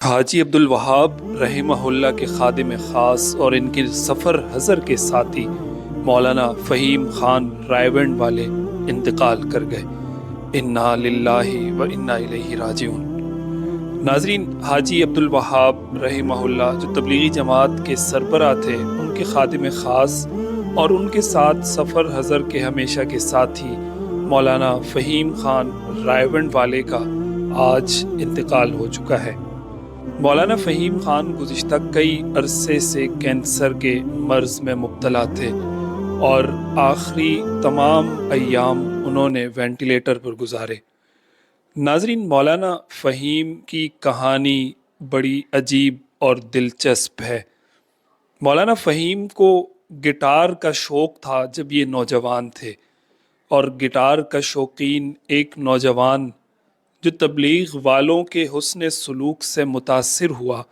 حاجی عبدالوہاب رحمہ اللہ کے خادم خاص اور ان کے سفر حضر کے ساتھی مولانا فہیم خان رائیونڈ والے انتقال کر گئے۔ انا للہ و انا الیہ راجعون۔ ناظرین، حاجی عبدالوہاب رحمہ اللہ جو تبلیغی جماعت کے سربراہ تھے، ان کے خادم خاص اور ان کے ساتھ سفر حضر کے ہمیشہ کے ساتھی مولانا فہیم خان رائیونڈ والے کا آج انتقال ہو چکا ہے۔ مولانا فہیم خان گزشتہ کئی عرصے سے کینسر کے مرض میں مبتلا تھے اور آخری تمام ایام انہوں نے وینٹیلیٹر پر گزارے۔ ناظرین، مولانا فہیم کی کہانی بڑی عجیب اور دلچسپ ہے۔ مولانا فہیم کو گٹار کا شوق تھا جب یہ نوجوان تھے، اور گٹار کا شوقین ایک نوجوان جو تبلیغ والوں کے حسن سلوک سے متاثر ہوا،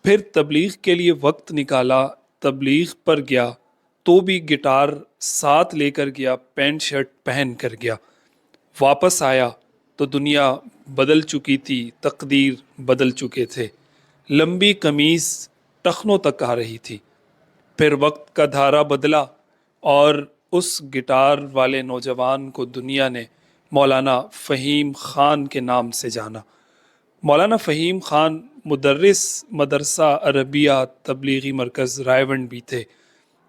پھر تبلیغ کے لیے وقت نکالا، تبلیغ پر گیا تو بھی گٹار ساتھ لے کر گیا، پینٹ شرٹ پہن کر گیا۔ واپس آیا تو دنیا بدل چکی تھی، تقدیر بدل چکے تھے، لمبی قمیض ٹخنوں تک آ رہی تھی۔ پھر وقت کا دھارا بدلا اور اس گٹار والے نوجوان کو دنیا نے مولانا فہیم خان کے نام سے جانا۔ مولانا فہیم خان مدرس مدرسہ عربیہ تبلیغی مرکز رائیونڈ بھی تھے۔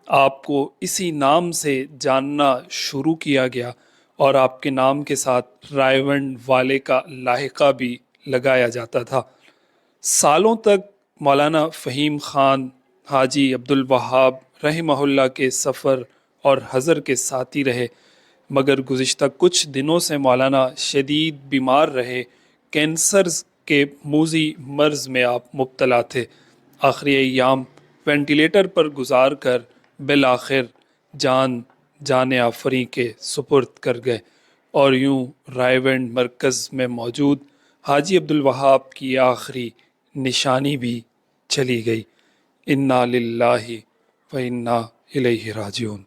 آپ کو اسی نام سے جاننا شروع کیا گیا اور آپ کے نام کے ساتھ رائیونڈ والے کا لاحقہ بھی لگایا جاتا تھا۔ سالوں تک مولانا فہیم خان حاجی عبدالوہاب رحمہ اللہ کے سفر اور حضر کے ساتھی رہے، مگر گزشتہ کچھ دنوں سے مولانا شدید بیمار رہے، کینسر کے موذی مرض میں آپ مبتلا تھے۔ آخری ایام وینٹیلیٹر پر گزار کر بالآخر جان آفریں کے سپرد کر گئے، اور یوں رائیونڈ مرکز میں موجود حاجی عبدالوہاب کی آخری نشانی بھی چلی گئی۔ انا للہ و انا الیہ راجعون۔